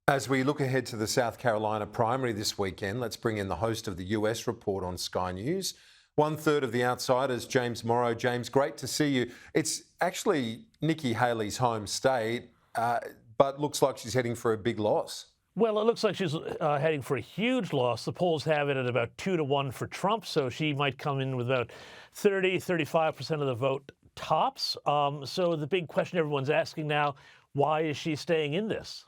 As we look ahead to the South Carolina primary this weekend, let's bring in the host of the US report on Sky News. One third of the outsiders, James Morrow. James, great to see you. It's actually Nikki Haley's home state, but looks like she's heading for a big loss. Well, it looks like she's heading for a huge loss. The polls have it at about 2-1 for Trump, so she might come in with about 35% of the vote tops. So the big question everyone's asking now, why is she staying in this?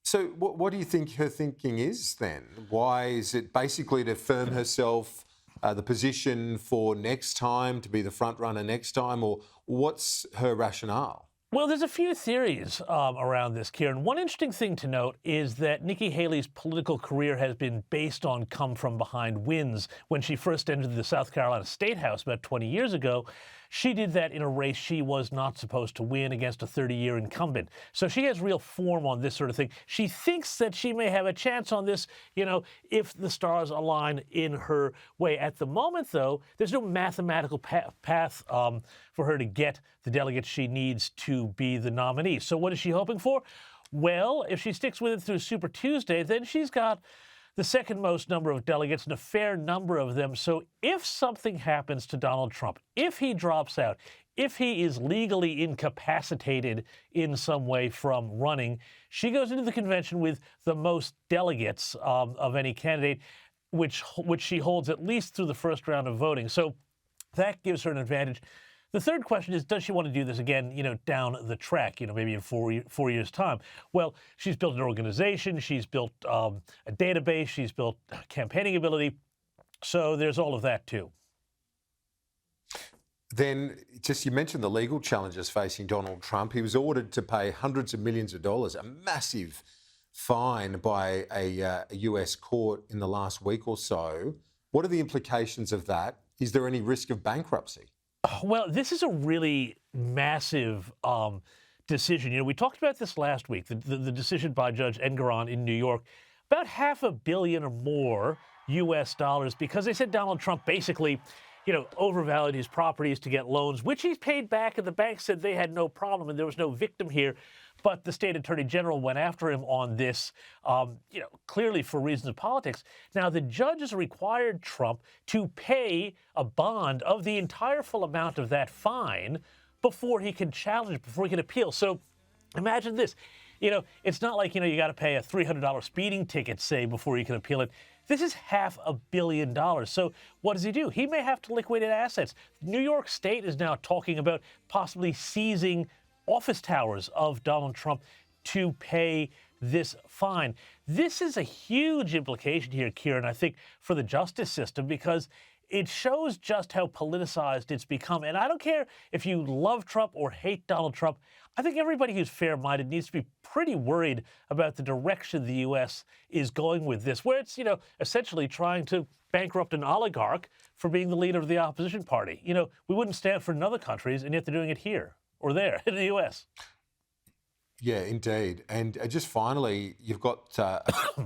So what do you think her thinking is then? Why is it basically to firm herself the position for next time, to be the front runner next time, or what's her rationale? Well, there's a few theories around this, Kieran. One interesting thing to note is that Nikki Haley's political career has been based on come-from-behind wins. When she first entered the South Carolina State House about 20 years ago, she did that in a race she was not supposed to win against a 30-year incumbent. So she has real form on this sort of thing. She thinks that she may have a chance on this, if the stars align in her way. At the moment, though, there's no mathematical path for her to get the delegates she needs to be the nominee. So what is she hoping for? Well, if she sticks with it through Super Tuesday, then she's got the second most number of delegates and a fair number of them. So if something happens to Donald Trump, if he drops out, if he is legally incapacitated in some way from running, she goes into the convention with the most delegates of any candidate, which she holds at least through the first round of voting. So that gives her an advantage. The third question is, does she want to do this again, down the track, maybe in 4 years' time? Well, she's built an organization, she's built a database, she's built campaigning ability. So there's all of that, too. Then, you mentioned the legal challenges facing Donald Trump. He was ordered to pay hundreds of millions of dollars, a massive fine by a US court in the last week or so. What are the implications of that? Is there any risk of bankruptcy? Well, this is a really massive decision. We talked about this last week, the decision by Judge Engoron in New York, about $500 million or more U.S. dollars, because they said Donald Trump basically, overvalued his properties to get loans, which he's paid back, and the bank said they had no problem and there was no victim here. But the state attorney general went after him on this, clearly for reasons of politics. Now, the judge has required Trump to pay a bond of the entire full amount of that fine before he can challenge it, before he can appeal. So imagine this. It's not like, you got to pay a $300 speeding ticket, say, before you can appeal it. This is $500 million. So what does he do? He may have to liquidate assets. New York State is now talking about possibly seizing office towers of Donald Trump to pay this fine. This is a huge implication here, Kieran, I think, for the justice system, because it shows just how politicized it's become. And I don't care if you love Trump or hate Donald Trump. I think everybody who's fair-minded needs to be pretty worried about the direction the U.S. is going with this, where it's, essentially trying to bankrupt an oligarch for being the leader of the opposition party. We wouldn't stand for it in other countries, and yet they're doing it here or there in the U.S. Yeah, indeed. And just finally, you've got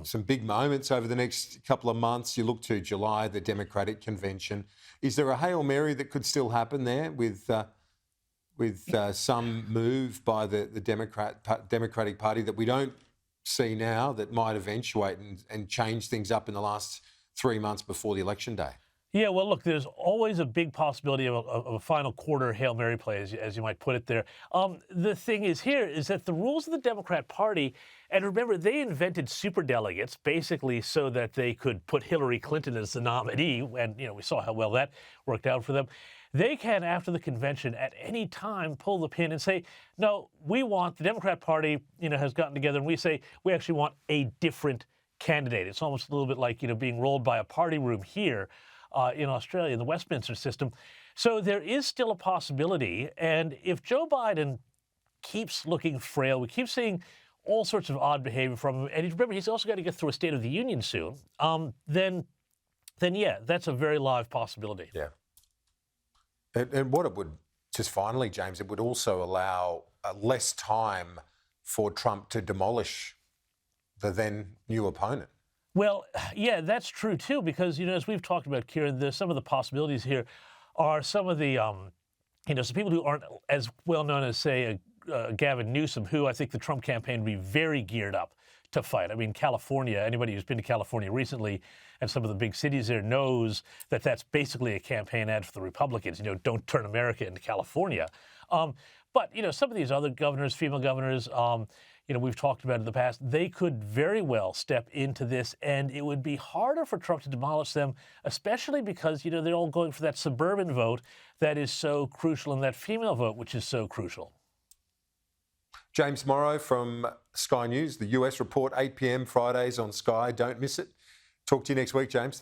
some big moments over the next couple of months. You look to July, the Democratic convention. Is there a Hail Mary that could still happen there with some move by the Democratic Party that we don't see now that might eventuate and change things up in the last 3 months before the election day? Yeah, well, look, there's always a big possibility of a final quarter Hail Mary play, as you might put it there. The thing is here is that the rules of the Democrat Party, and remember, they invented superdelegates basically so that they could put Hillary Clinton as the nominee, and, we saw how well that worked out for them. They can, after the convention, at any time pull the pin and say, no, the Democrat Party, has gotten together, and we say we actually want a different candidate. It's almost a little bit like, being rolled by a party room here. In Australia, in the Westminster system. So there is still a possibility. And if Joe Biden keeps looking frail, we keep seeing all sorts of odd behavior from him, and remember, he's also got to get through a State of the Union soon, then yeah, that's a very live possibility. Yeah. And what it would, just finally, James, it would also allow less time for Trump to demolish the then new opponent. Well, yeah, that's true, too, because, as we've talked about, Kieran, some of the possibilities here are some of the, some people who aren't as well known as, say, Gavin Newsom, who I think the Trump campaign would be very geared up to fight. I mean, California, anybody who's been to California recently and some of the big cities there knows that that's basically a campaign ad for the Republicans. Don't turn America into California. But, some of these other governors, female governors, we've talked about in the past, they could very well step into this, and it would be harder for Trump to demolish them, especially because, they're all going for that suburban vote that is so crucial and that female vote, which is so crucial. James Morrow from Sky News, the US Report, 8 p.m. Fridays on Sky. Don't miss it. Talk to you next week, James.